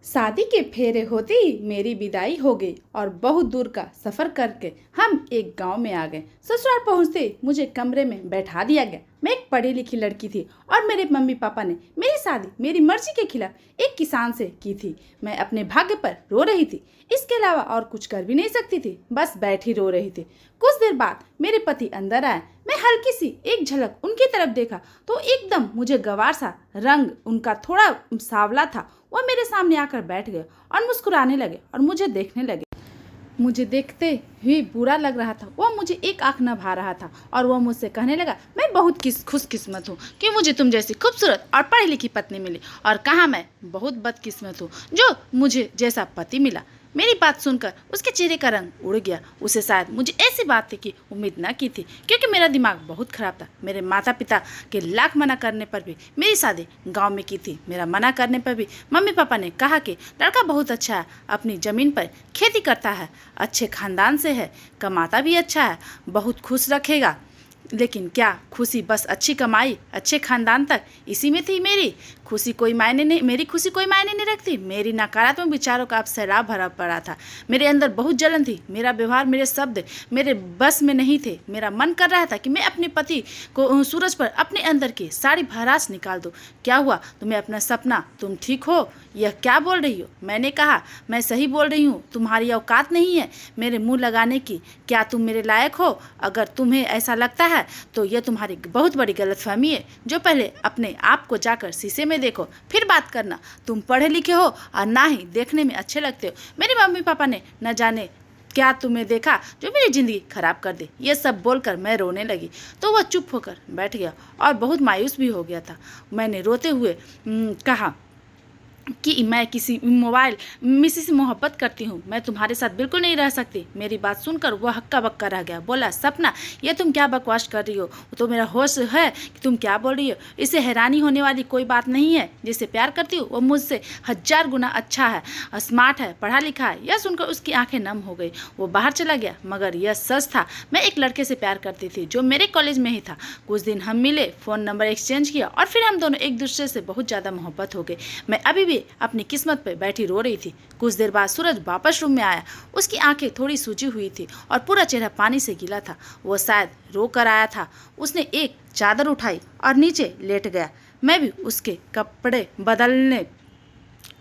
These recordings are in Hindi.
शादी के फेरे होते ही मेरी विदाई हो गई और बहुत दूर का सफर करके हम एक गांव में आ गए। ससुराल पहुंचते ही मुझे कमरे में बैठा दिया गया। मैं एक पढ़ी लिखी लड़की थी और मेरे मम्मी पापा ने मेरी शादी मेरी मर्जी के खिलाफ एक किसान से की थी। मैं अपने भाग्य पर रो रही थी, इसके अलावा और कुछ कर भी नहीं सकती थी, बस बैठी रो रही थी। कुछ देर बाद मेरे पति अंदर आए। मैं हल्की सी एक झलक उनकी तरफ देखा तो एकदम मुझे गवार सा रंग उनका थोड़ा सांवला था। वह मेरे सामने आकर बैठ गए और मुस्कुराने लगे और मुझे देखने लगे। मुझे देखते हुए बुरा लग रहा था। वह मुझे एक आंख न भा रहा था और वह मुझसे कहने लगा, मैं बहुत खुशकिस्मत हूँ कि मुझे तुम जैसी खूबसूरत और पढ़ी लिखी पत्नी मिली, और कहाँ मैं बहुत बदकिस्मत हूँ जो मुझे जैसा पति मिला। मेरी बात सुनकर उसके चेहरे का रंग उड़ गया। उसे शायद मुझे ऐसी बात की उम्मीद न की थी, क्योंकि मेरा दिमाग बहुत खराब था। मेरे माता पिता के लाख मना करने पर भी मेरी शादी गांव में की थी। मेरा मना करने पर भी मम्मी पापा ने कहा कि लड़का बहुत अच्छा है, अपनी ज़मीन पर खेती करता है, अच्छे खानदान से है, कमाता भी अच्छा है, बहुत खुश रखेगा। लेकिन क्या खुशी बस अच्छी कमाई, अच्छे खानदान तक, इसी में थी मेरी खुशी? मेरी खुशी कोई मायने नहीं रखती। मेरी नकारात्मक विचारों का अब सैलाब भरा पड़ा था। मेरे अंदर बहुत जलन थी। मेरा व्यवहार, मेरे शब्द मेरे बस में नहीं थे। मेरा मन कर रहा था कि मैं अपने पति को सूरज पर अपने अंदर की सारी भड़ास निकाल दूं। क्या हुआ तुम्हें अपना सपना? तुम ठीक हो? यह क्या बोल रही हो? मैंने कहा, मैं सही बोल रही हूँ, तुम्हारी औकात नहीं है मेरे मुंह लगाने की। क्या तुम मेरे लायक हो? अगर तुम्हें ऐसा लगता है तो यह तुम्हारी बहुत बड़ी गलतफहमी है। जो पहले अपने आप को जाकर शीशे में देखो, फिर बात करना। तुम पढ़े लिखे हो और ना ही देखने में अच्छे लगते हो। मेरे मम्मी पापा ने न जाने क्या तुम्हें देखा जो मेरी ज़िंदगी खराब कर दे। ये सब बोलकर मैं रोने लगी तो वह चुप होकर बैठ गया और बहुत मायूस भी हो गया था। मैंने रोते हुए कहा कि मैं किसी से मोहब्बत करती हूँ, मैं तुम्हारे साथ बिल्कुल नहीं रह सकती। मेरी बात सुनकर वह हक्का बक्का रह गया। बोला, सपना, ये तुम क्या बकवास कर रही हो? तो मेरा होश है कि तुम क्या बोल रही हो? इससे हैरानी होने वाली कोई बात नहीं है। जिसे प्यार करती हूँ वो मुझसे 1000 गुना अच्छा है, स्मार्ट है, पढ़ा लिखा है। यह सुनकर उसकी आंखें नम हो गई। वो बाहर चला गया। मगर यह सच था, मैं एक लड़के से प्यार करती थी जो मेरे कॉलेज में ही था। कुछ दिन हम मिले, फ़ोन नंबर एक्सचेंज किया और फिर हम दोनों एक दूसरे से बहुत ज़्यादा मोहब्बत हो गई। मैं अभी भी अपनी किस्मत पर बैठी रो रही थी। कुछ देर बाद सूरज वापस रूम में आया। उसकी आंखें थोड़ी सूजी हुई थी और पूरा चेहरा पानी से गीला था। वो शायद रो कर आया था। उसने एक चादर उठाई और नीचे लेट गया। मैं भी उसके कपड़े बदलने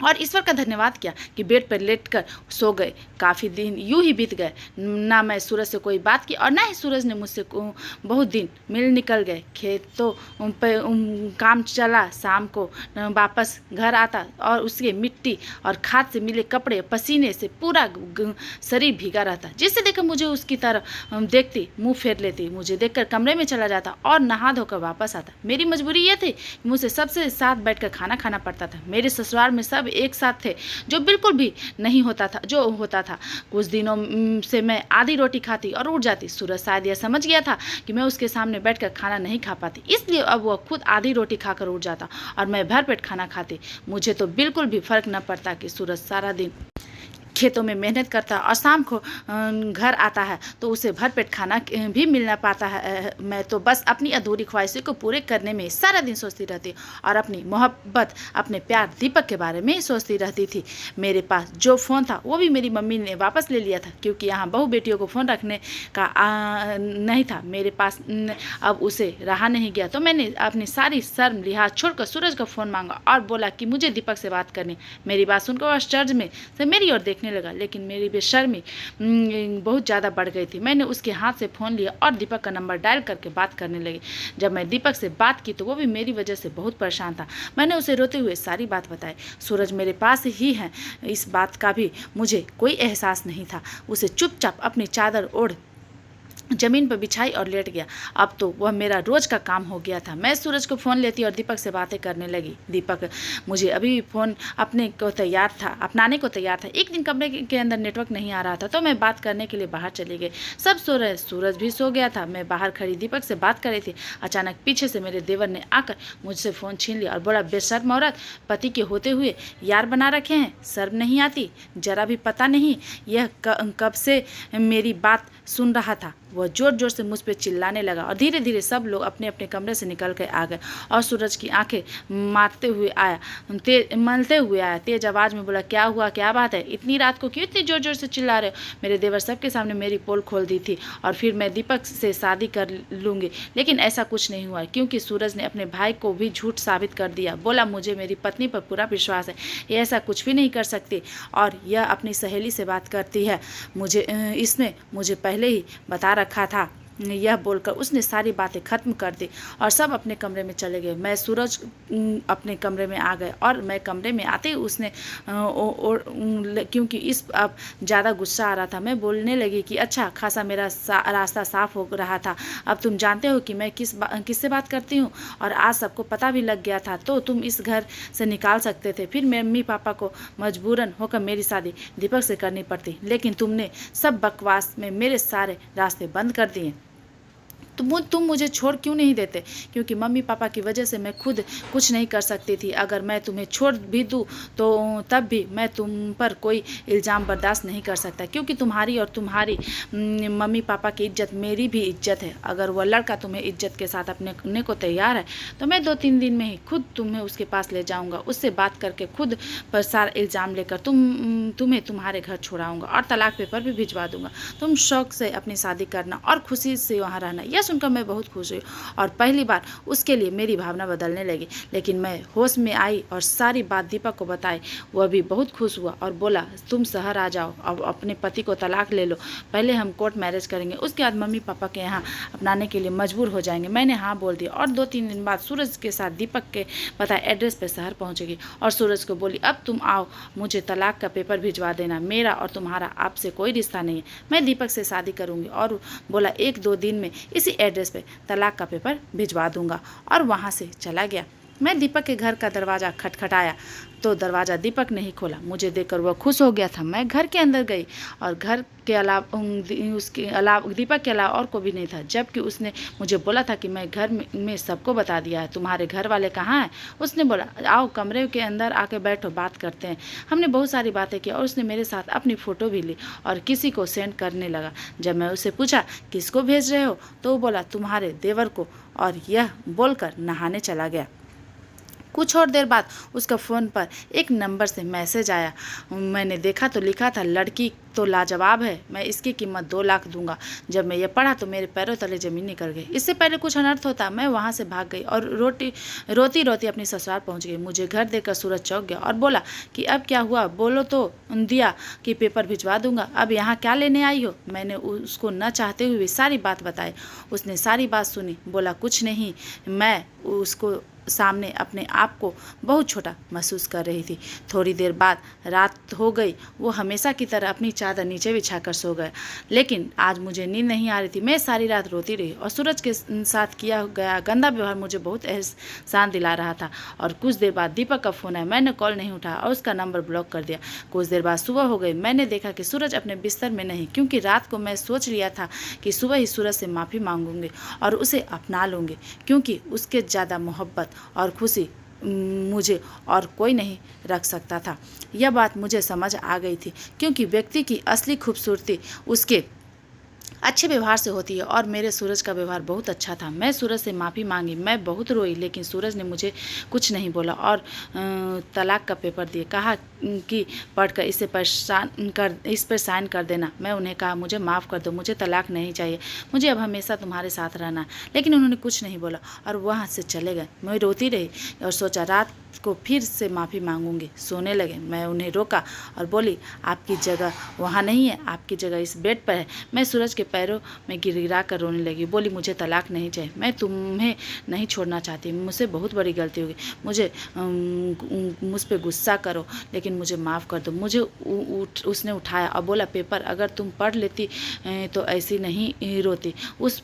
और ईश्वर का धन्यवाद किया कि बेड पर लेटकर सो गए। काफ़ी दिन यूं ही बीत गए। ना मैं सूरज से कोई बात की और ना ही सूरज ने मुझसे बहुत दिन मिल निकल गए। खेतों पे काम चला, शाम को वापस घर आता और उसके मिट्टी और खाद से मिले कपड़े, पसीने से पूरा शरीर भीगा रहता, जिससे देखकर मुझे उसकी तरफ देखती मुँह फेर लेती। मुझे देखकर कमरे में चला जाता और नहा धोकर वापस आता। मेरी मजबूरी यह थी कि मुझे सबसे साथ बैठकर खाना खाना पड़ता था। मेरे ससुराल में सब एक साथ थे, जो बिल्कुल भी नहीं होता था जो होता था। कुछ दिनों से मैं आधी रोटी खाती और उठ जाती। सूरज शायद यह समझ गया था कि मैं उसके सामने बैठकर खाना नहीं खा पाती, इसलिए अब वह खुद आधी रोटी खाकर उठ जाता और मैं भरपेट खाना खाती। मुझे तो बिल्कुल भी फर्क न पड़ता कि सूरज सारा दिन खेतों में मेहनत करता और शाम को घर आता है तो उसे भरपेट खाना भी मिलना पाता है। मैं तो बस अपनी अधूरी ख्वाहिशों को पूरे करने में सारा दिन सोचती रहती और अपनी मोहब्बत, अपने प्यार दीपक के बारे में सोचती रहती थी। मेरे पास जो फ़ोन था वो भी मेरी मम्मी ने वापस ले लिया था, क्योंकि यहाँ बहू बेटियों को फ़ोन रखने का नहीं था मेरे पास। अब उसे रहा नहीं गया तो मैंने अपनी सारी शर्म लिहाज छोड़कर सूरज का फ़ोन मांगा और बोला कि मुझे दीपक से बात करनी। मेरी बात सुनकर वह आश्चर्य में से मेरी ओर देखने लगा, लेकिन मेरी बेशर्मी बहुत ज़्यादा बढ़ गई थी। मैंने उसके हाथ से फ़ोन लिया और दीपक का नंबर डायल करके बात करने लगी। जब मैं दीपक से बात की तो वो भी मेरी वजह से बहुत परेशान था। मैंने उसे रोते हुए सारी बात बताई। सूरज मेरे पास ही है, इस बात का भी मुझे कोई एहसास नहीं था। उसे चुपचाप अपनी चादर ओढ़ ज़मीन पर बिछाई और लेट गया। अब तो वह मेरा रोज़ का काम हो गया था। मैं सूरज को फ़ोन लेती और दीपक से बातें करने लगी। दीपक मुझे अभी भी फ़ोन अपनाने को तैयार था। एक दिन कमरे के अंदर नेटवर्क नहीं आ रहा था तो मैं बात करने के लिए बाहर चली गई। सब सो रहे, सूरज भी सो गया था। मैं बाहर खड़ी दीपक से बात कर रही थी। अचानक पीछे से मेरे देवर ने आकर मुझसे फ़ोन छीन लिया और बोला, बेशर्म औरत, पति के होते हुए यार बना रखे हैं, शर्म नहीं आती? जरा भी पता नहीं यह कब से मेरी बात सुन रहा था। वह ज़ोर ज़ोर से मुझ पर चिल्लाने लगा और धीरे धीरे सब लोग अपने अपने कमरे से निकल कर आ गए और सूरज की आंखें मलते हुए आया। तेज आवाज़ में बोला, क्या हुआ, क्या बात है? इतनी रात को क्यों इतनी ज़ोर ज़ोर से चिल्ला रहे हो? मेरे देवर सबके सामने मेरी पोल खोल दी थी और फिर मैं दीपक से शादी कर लूँगी, लेकिन ऐसा कुछ नहीं हुआ क्योंकि सूरज ने अपने भाई को भी झूठ साबित कर दिया। बोला, मुझे मेरी पत्नी पर पूरा विश्वास है, ये ऐसा कुछ भी नहीं कर सकती और यह अपनी सहेली से बात करती है, इसने मुझे पहले ही बता रखा था। यह बोलकर उसने सारी बातें ख़त्म कर दी और सब अपने कमरे में चले गए। मैं सूरज अपने कमरे में आ गए और मैं कमरे में आते ही उसने क्योंकि इस अब ज़्यादा गुस्सा आ रहा था, मैं बोलने लगी कि अच्छा खासा मेरा रास्ता साफ हो रहा था, अब तुम जानते हो कि मैं किससे बात करती हूँ और आज सबको पता भी लग गया था, तो तुम इस घर से निकाल सकते थे, फिर मम्मी पापा को मजबूरन होकर मेरी शादी दीपक से करनी पड़ती, लेकिन तुमने सब बकवास में मेरे सारे रास्ते बंद कर दिए। तुम मुझे छोड़ क्यों नहीं देते? क्योंकि मम्मी पापा की वजह से मैं खुद कुछ नहीं कर सकती थी। अगर मैं तुम्हें छोड़ भी दूँ तो तब भी मैं तुम पर कोई इल्ज़ाम बर्दाश्त नहीं कर सकता, क्योंकि तुम्हारी और तुम्हारी मम्मी पापा की इज्जत मेरी भी इज्जत है। अगर वह लड़का तुम्हें इज्जत के साथ अपने को तैयार है तो मैं 2-3 दिन में ही खुद तुम्हें उसके पास ले जाऊँगा, उससे बात करके खुद पर सारा इल्ज़ाम लेकर तुम्हें तुम्हारे घर छोड़ाऊँगा और तलाक पेपर भी भिजवा दूँगा। तुम शौक से अपनी शादी करना और खुशी से वहाँ रहना। यह सुनकर मैं बहुत खुश हुई और पहली बार उसके लिए मेरी भावना बदलने लगी। लेकिन मैं होश में आई और सारी बात दीपक को बताई। वह भी बहुत खुश हुआ और बोला, तुम शहर आ जाओ, अब अपने पति को तलाक ले लो, पहले हम कोर्ट मैरिज करेंगे, उसके बाद मम्मी पापा के यहाँ अपनाने के लिए मजबूर हो जाएंगे। मैंने हाँ बोल दिया और 2-3 दिन बाद सूरज के साथ दीपक के बताए एड्रेस पर शहर पहुँचेगी और सूरज को बोली, अब तुम आओ, मुझे तलाक का पेपर भिजवा देना, मेरा और तुम्हारा आपसे कोई रिश्ता नहीं है, मैं दीपक से शादी करूँगी। और बोला 1-2 दिन में इसी एड्रेस पे तलाक का पेपर भिजवा दूंगा और वहाँ से चला गया। मैं दीपक के घर का दरवाज़ा खटखटाया तो दरवाज़ा दीपक ने ही खोला। मुझे देखकर वह खुश हो गया था। मैं घर के अंदर गई और घर के अलावा दीपक के अलावा और कोई भी नहीं था, जबकि उसने मुझे बोला था कि मैं घर में सबको बता दिया है। तुम्हारे घर वाले कहाँ हैं? उसने बोला, आओ कमरे के अंदर आके बैठो, बात करते हैं। हमने बहुत सारी बातें की और उसने मेरे साथ अपनी फ़ोटो भी ली और किसी को सेंड करने लगा। जब मैं उससे पूछा किसको भेज रहे हो तो वो बोला तुम्हारे देवर को, और यह बोलकर नहाने चला गया। कुछ और देर बाद उसका फ़ोन पर एक नंबर से मैसेज आया। मैंने देखा तो लिखा था, लड़की तो लाजवाब है, मैं इसकी कीमत 2 लाख दूंगा। जब मैं ये पढ़ा तो मेरे पैरों तले ज़मीन निकल गई। इससे पहले कुछ अनर्थ होता मैं वहाँ से भाग गई और रोती रोती अपनी ससुराल पहुँच गई। मुझे घर देखकर सूरज चौंक गया और बोला कि अब क्या हुआ, बोलो तो दिया कि पेपर भिजवा दूंगा, अब यहाँ क्या लेने आई हो? मैंने उसको न चाहते हुए सारी बात बताई। उसने सारी बात सुनी, बोला कुछ नहीं, मैं उसको सामने अपने आप को बहुत छोटा महसूस कर रही थी। थोड़ी देर बाद रात हो गई। वो हमेशा की तरह अपनी चादर नीचे बिछाकर सो गए, लेकिन आज मुझे नींद नहीं आ रही थी। मैं सारी रात रोती रही और सूरज के साथ किया गया गंदा व्यवहार मुझे बहुत एहसान दिला रहा था। और कुछ देर बाद दीपक का फ़ोन आया। मैंने कॉल नहीं उठाया और उसका नंबर ब्लॉक कर दिया। कुछ देर बाद सुबह हो गई। मैंने देखा कि सूरज अपने बिस्तर में नहीं, क्योंकि रात को मैं सोच लिया था कि सुबह ही सूरज से माफ़ी मांगूंगी और उसे अपना लूँगी, क्योंकि उसके ज़्यादा मोहब्बत और खुशी मुझे और कोई नहीं रख सकता था। यह बात मुझे समझ आ गई थी, क्योंकि व्यक्ति की असली खूबसूरती उसके अच्छे व्यवहार से होती है और मेरे सूरज का व्यवहार बहुत अच्छा था। मैं सूरज से माफ़ी मांगी, मैं बहुत रोई, लेकिन सूरज ने मुझे कुछ नहीं बोला और तलाक का पेपर दिए। कहा कि पढ़कर इस पर साइन कर देना। मैं उन्हें कहा मुझे माफ़ कर दो, मुझे तलाक नहीं चाहिए, मुझे अब हमेशा तुम्हारे साथ रहना है। लेकिन उन्होंने कुछ नहीं बोला और वहाँ से चले गए। मैं रोती रही और सोचा रात को फिर से माफ़ी मांगूंगी। सोने लगे। मैं उन्हें रोका और बोली, आपकी जगह वहाँ नहीं है, आपकी जगह इस बेड पर है। मैं सूरज के पैरों में गिरा कर रोने लगी। बोली, मुझे तलाक नहीं चाहिए, मैं तुम्हें नहीं छोड़ना चाहती, मुझसे बहुत बड़ी गलती होगी, मुझ पर गुस्सा करो लेकिन मुझे माफ़ कर दो। मुझे उसने उठाया और बोला, पेपर अगर तुम पढ़ लेती तो ऐसी नहीं रोती। उस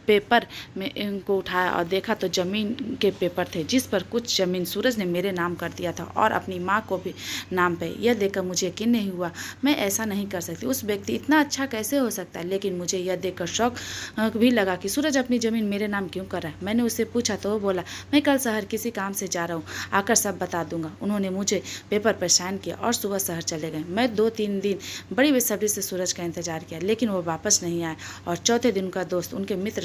पेपर में इनको उठाया और देखा तो ज़मीन के पेपर थे जिस पर कुछ ज़मीन सूरज ने मेरे नाम कर दिया था और अपनी माँ को भी नाम पे। यह देखकर मुझे यकीन नहीं हुआ, मैं ऐसा नहीं कर सकती, उस व्यक्ति इतना अच्छा कैसे हो सकता है। लेकिन मुझे यह देखकर शौक भी लगा कि सूरज अपनी ज़मीन मेरे नाम क्यों कर रहा है। मैंने उससे पूछा तो वो बोला, मैं कल शहर किसी काम से जा रहा हूँ, आकर सब बता दूंगा। उन्होंने मुझे पेपर पर साइन किया और सुबह शहर चले गए। मैं 2-3 दिन बड़ी बेसब्री से सूरज का इंतजार किया, लेकिन वो वापस नहीं आया और चौथे दिन उनका दोस्त उनके मित्र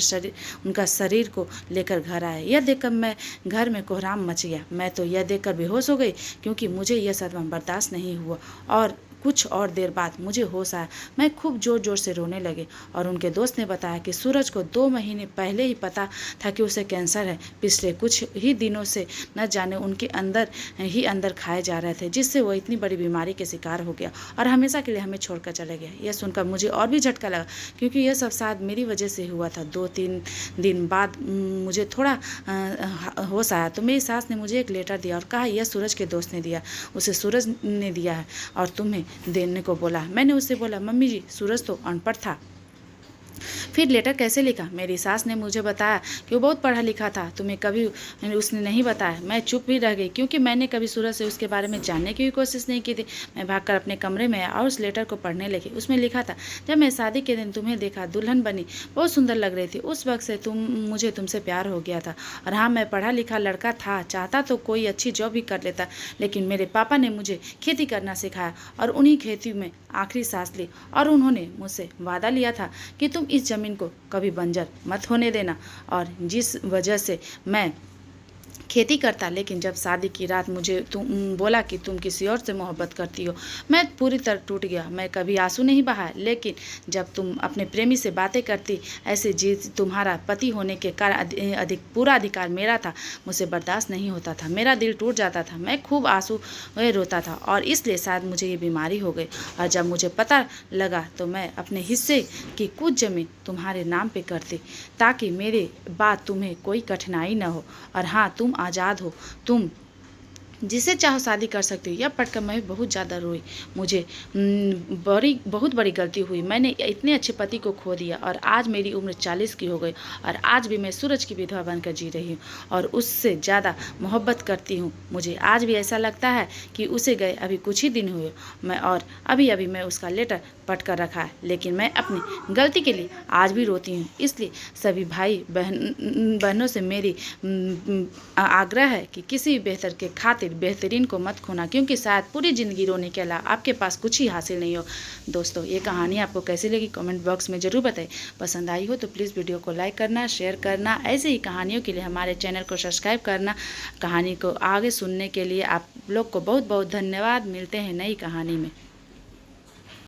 उनका शरीर को लेकर घर आया। यह देखकर मैं घर में कोहराम मच गया। मैं तो यह देखकर बेहोश हो गई क्योंकि मुझे यह सदमा बर्दाश्त नहीं हुआ और कुछ और देर बाद मुझे होश आया। मैं खूब ज़ोर ज़ोर से रोने लगे और उनके दोस्त ने बताया कि सूरज को 2 महीने पहले ही पता था कि उसे कैंसर है। पिछले कुछ ही दिनों से न जाने उनके अंदर ही अंदर खाए जा रहे थे, जिससे वो इतनी बड़ी बीमारी के शिकार हो गया और हमेशा के लिए हमें छोड़कर चले गया। यह सुनकर मुझे और भी झटका लगा क्योंकि यह सब शायद मेरी वजह से हुआ था। 2-3 दिन बाद मुझे थोड़ा होश आया तो मेरी सास ने मुझे एक लेटर दिया और कहा यह सूरज के दोस्त ने दिया, उसे सूरज ने दिया है और तुम्हें देने को बोला। मैंने उससे बोला, मम्मी जी सूरज तो अनपढ़ था। फिर लेटर कैसे लिखा? मेरी सास ने मुझे बताया कि वो बहुत पढ़ा लिखा था, तुम्हें कभी उसने नहीं बताया। मैं चुप भी रह गई क्योंकि मैंने कभी सूरज से उसके बारे में जानने की भी कोशिश नहीं की थी। मैं भागकर अपने कमरे में आया और उस लेटर को पढ़ने लगी। उसमें लिखा था, जब मैं शादी के दिन तुम्हें देखा, दुल्हन बनी, बहुत सुंदर लग रही थी। उस वक्त से मुझे तुमसे प्यार हो गया था। और हाँ, मैं पढ़ा लिखा लड़का था, चाहता तो कोई अच्छी जॉब भी कर लेता, लेकिन मेरे पापा ने मुझे खेती करना सिखाया और उन्हीं खेती में आखिरी सांस ली। और उन्होंने मुझसे वादा लिया था कि तुम इस ज़मीन को कभी बंजर मत होने देना। और जिस वजह से मैं खेती करता, लेकिन जब शादी की रात मुझे तुम बोला कि तुम किसी और से मोहब्बत करती हो, मैं पूरी तरह टूट गया। मैं कभी आंसू नहीं बहाया, लेकिन जब तुम अपने प्रेमी से बातें करती ऐसे जी तुम्हारा पति होने के कारण पूरा अधिकार मेरा था, मुझे बर्दाश्त नहीं होता था, मेरा दिल टूट जाता था, मैं खूब आंसू रोता था और इसलिए शायद मुझे ये बीमारी हो गई। और जब मुझे पता लगा तो मैं अपने हिस्से की कुछ ज़मीन तुम्हारे नाम पे करती ताकि मेरे बाद तुम्हें कोई कठिनाई न हो। और हाँ, तुम आज़ाद हो, तुम जिसे चाहो शादी कर सकती हो। यह पढ़कर मैं बहुत ज़्यादा रोई। मुझे बहुत बड़ी गलती हुई। मैंने इतने अच्छे पति को खो दिया और आज मेरी उम्र 40 की हो गई और आज भी मैं सूरज की विधवा बनकर जी रही हूँ और उससे ज़्यादा मोहब्बत करती हूँ। मुझे आज भी ऐसा लगता है कि उसे गए अभी कुछ ही दिन हुए मैं और अभी मैं उसका लेटर पढ़ कर रखा है, लेकिन मैं अपनी गलती के लिए आज भी रोती हूँ। इसलिए सभी भाई बहनों से मेरी आग्रह है कि किसी बेहतर के खातिर बेहतरीन को मत खोना, क्योंकि शायद पूरी ज़िंदगी रोने के अलावा आपके पास कुछ ही हासिल नहीं हो। दोस्तों, ये कहानी आपको कैसी लगी कमेंट बॉक्स में ज़रूर बताएं। पसंद आई हो तो प्लीज़ वीडियो को लाइक करना, शेयर करना। ऐसे ही कहानियों के लिए हमारे चैनल को सब्सक्राइब करना। कहानी को आगे सुनने के लिए आप लोग को बहुत बहुत धन्यवाद। मिलते हैं नई कहानी में।